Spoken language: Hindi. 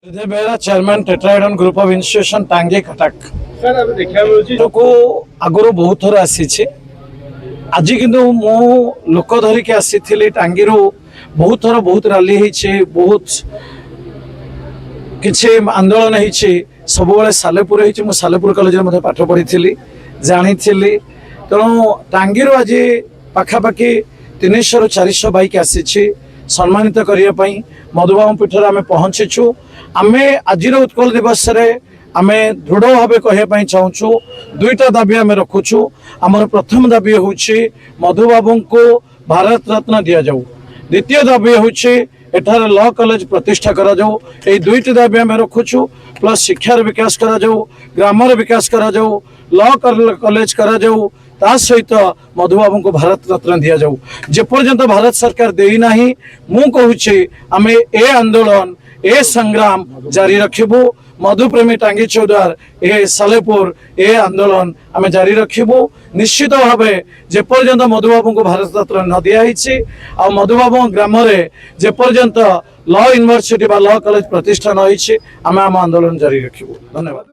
Behera chairman tetrahedron group of institution टांगे कटक को आगु बहुत थर आसी आज किंतु मु लोक धरिकी आसी टांगी बहुत थर बहुत रैली बहुत किसी आंदोलन होती सब सालेपुर हो सालेपुर कॉलेज में पाठ पढ़ी जानी तेणु टांगी आज पाखापाखि 300 ରୁ 400 बाइक आसी सम्मानित करने मधुबाबू पीठर आम पहुँचीचु आम आज उत्कल दिवस आम दृढ़ भाव कहवाई चाहूँ दुईटा दाबी आम रखुचु आमर प्रथम दाबी हूँ मधुबाबू को भारत रत्न दि जाऊ द्वितीय दाबी हूँ एठार लॉ कॉलेज प्रतिष्ठा करा जाऊ ए दुईटी दाबी आम रखुचु प्लस शिक्षार विकास करा जाऊ ग्रामर विकास करा जाऊ लॉ कॉलेज करा जाऊ ता सहित मधुबाबू को भारत रत्न दि जाऊ जेपर्यंत भारत सरकार देना मु कहूँ आम ए आंदोलन ए संग्राम जारी रखिबू मधुप्रेमी टांगी चौद्वार ए सालेपुर ए आंदोलन आम जारी रखिबू निश्चित भाव जेपर्यंत मधुबाबू को भारत रत्न न दिखाई आ मधुबाबू ग्राम जेपर्यंत लॉ यूनिवर्सिटी लॉ कॉलेज प्रतिष्ठा न आम आंदोलन जारी रखिबू। धन्यवाद।